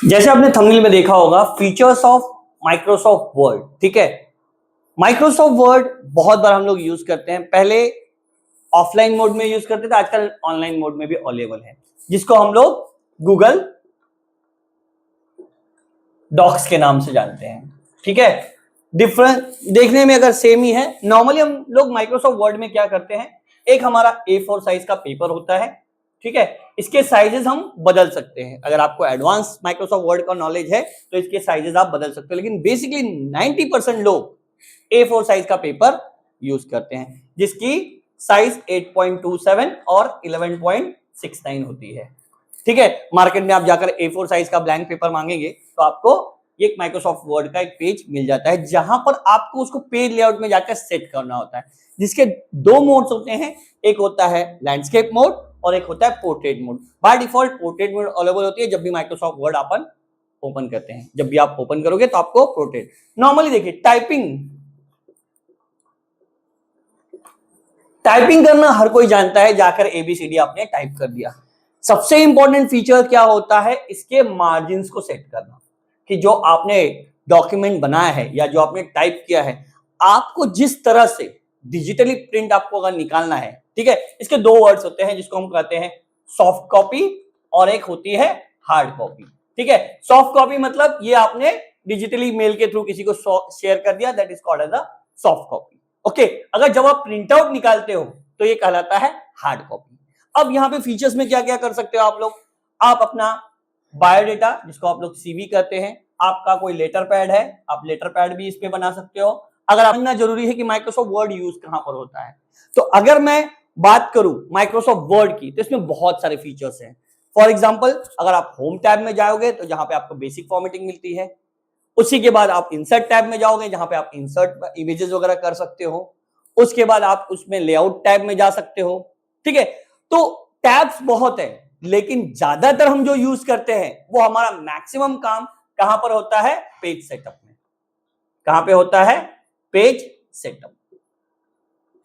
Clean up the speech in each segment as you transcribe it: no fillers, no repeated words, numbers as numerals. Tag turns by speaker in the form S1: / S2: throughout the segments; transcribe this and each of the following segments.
S1: जैसे आपने थंबनेल में देखा होगा, फीचर्स ऑफ माइक्रोसॉफ्ट वर्ड। ठीक है, माइक्रोसॉफ्ट वर्ड बहुत बार हम लोग यूज करते हैं। पहले ऑफलाइन मोड में यूज करते थे, आजकल ऑनलाइन मोड में भी अवेलेबल है, जिसको हम लोग गूगल डॉक्स के नाम से जानते हैं। ठीक है, डिफरेंस देखने में अगर सेम ही है। नॉर्मली हम लोग माइक्रोसॉफ्ट वर्ड में क्या करते हैं, एक हमारा A4 साइज का पेपर होता है। ठीक है, इसके साइजेस हम बदल सकते हैं। अगर आपको एडवांस माइक्रोसॉफ्ट वर्ड का नॉलेज है तो इसके साइजेस आप बदल सकते हो, लेकिन बेसिकली 90% लोग A4 साइज का पेपर यूज करते हैं, जिसकी साइज 8.27 और 11.69 होती है। ठीक है, मार्केट में आप जाकर A4 साइज का ब्लैंक पेपर मांगेंगे तो आपको एक माइक्रोसॉफ्ट वर्ड का एक पेज मिल जाता है, जहां पर आपको उसको पेज लेआउट में जाकर सेट करना होता है, जिसके दो मोड्स होते हैं। एक होता है लैंडस्केप मोड और एक होता है portrait mode. By default portrait mode available होती है जब भी माइक्रोसॉफ्ट वर्ड अपन ओपन करते हैं। जब भी आप ओपन करोगे तो आपको पोर्ट्रेट। नॉर्मली देखिए, टाइपिंग करना हर कोई जानता है, जाकर ABCD आपने टाइप कर दिया। सबसे इंपॉर्टेंट फीचर क्या होता है, इसके मार्जिन्स को सेट करना, कि जो आपने डॉक्यूमेंट बनाया है या जो आपने टाइप किया है, आपको जिस तरह से डिजिटली प्रिंट आपको अगर निकालना है, ठीक है, इसके दो वर्ड्स होते हैं जिसको हम कहते हैं सॉफ्ट कॉपी और एक होती है हार्ड कॉपी। ठीक है, सॉफ्ट कॉपी मतलब ये आपने डिजिटली मेल के थ्रू किसी को शेयर कर दिया, that is called as a soft copy. Okay, अगर जब आप प्रिंट आउट निकालते हो तो ये कहलाता है हार्ड कॉपी। अब यहां पे फीचर्स में क्या क्या कर सकते हो आप लोग, आप अपना बायोडेटा, जिसको आप लोग CV कहते हैं, आपका कोई लेटर पैड है, आप लेटर पैड भी इस पे बना सकते हो। अगर आप, समझना जरूरी है कि माइक्रोसॉफ्ट वर्ड यूज कहां पर होता है। तो अगर मैं बात करूं माइक्रोसॉफ्ट वर्ड की, तो इसमें बहुत सारे फीचर्स हैं। फॉर एग्जाम्पल, अगर आप होम टैब में जाओगे तो जहां पे आपको बेसिक फॉर्मेटिंग मिलती है, उसी के बाद आप इंसर्ट टैब में जाओगे जहां पे आप इंसर्ट इमेजेस वगैरह कर सकते हो। उसके बाद आप उसमें लेआउट टैब में जा सकते हो। ठीक है, तो टैब्स बहुत है, लेकिन ज्यादातर हम जो यूज करते हैं वो हमारा मैक्सिमम काम कहां पर होता है, पेज सेटअप में। कहां पे होता है, पेज सेटअप।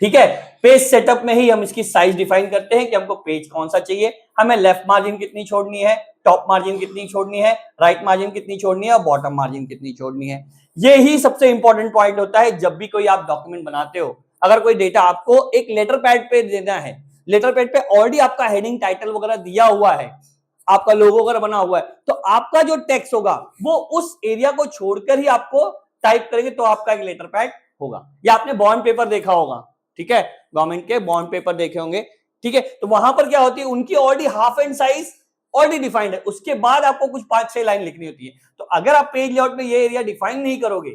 S1: ठीक है, पेज सेटअप में ही हम इसकी साइज डिफाइन करते हैं कि हमको पेज कौन सा चाहिए, हमें लेफ्ट मार्जिन कितनी छोड़नी है, टॉप मार्जिन कितनी छोड़नी है, राइट मार्जिन कितनी छोड़नी है और बॉटम मार्जिन कितनी छोड़नी है। ये ही सबसे इंपॉर्टेंट पॉइंट होता है जब भी कोई आप डॉक्यूमेंट बनाते हो। अगर कोई डेटा आपको एक लेटर पैड पे देना है, लेटर पैड पे ऑलरेडी आपका हेडिंग टाइटल वगैरह दिया हुआ है, आपका लोगो वगैरह बना हुआ है, तो आपका जो टेक्स्ट होगा वो उस एरिया को छोड़कर ही आपको टाइप करेंगे तो आपका एक लेटर पैड होगा। या आपने बॉन्ड पेपर देखा होगा, ठीक है, गवर्नमेंट के बॉन्ड पेपर देखे होंगे। ठीक है, तो वहां पर क्या होती है, उनकी already half and size already defined है, उसके बाद आपको कुछ 5-6 लाइन लिखनी होती है। तो अगर आप पेज लेआउट में ये एरिया डिफाइन नहीं करोगे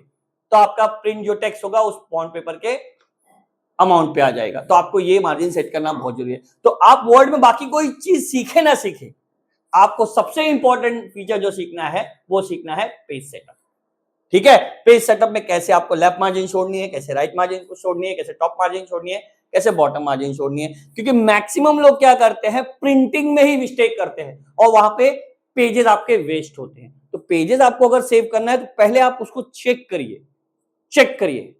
S1: तो आपका प्रिंट जो टेक्स्ट होगा उस बॉन्ड पेपर के अमाउंट पे आ जाएगा। तो आपको ये मार्जिन सेट करना बहुत जरूरी है। तो आप वर्ड में बाकी कोई चीज सीखे ना सीखे, आपको सबसे इंपॉर्टेंट फीचर जो सीखना है वो सीखना है पेज सेटअप। ठीक है, पेज सेटअप में कैसे आपको लेफ्ट मार्जिन छोड़नी है, कैसे राइट मार्जिन को छोड़नी है, कैसे टॉप मार्जिन छोड़नी है, कैसे बॉटम मार्जिन छोड़नी है। क्योंकि मैक्सिमम लोग क्या करते हैं, प्रिंटिंग में ही मिस्टेक करते हैं और वहां पे पेजेस आपके वेस्ट होते हैं। तो पेजेस आपको अगर सेव करना है तो पहले आप उसको चेक करिए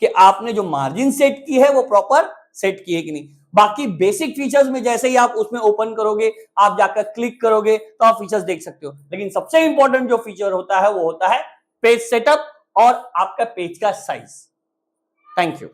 S1: कि आपने जो मार्जिन सेट की है वो प्रॉपर सेट की है कि नहीं। बाकी बेसिक फीचर्स में जैसे ही आप उसमें ओपन करोगे, आप जाकर क्लिक करोगे तो आप फीचर्स देख सकते हो, लेकिन सबसे इंपॉर्टेंट जो फीचर होता है वो होता है पेज सेटअप और आपका पेज का साइज। Thank you.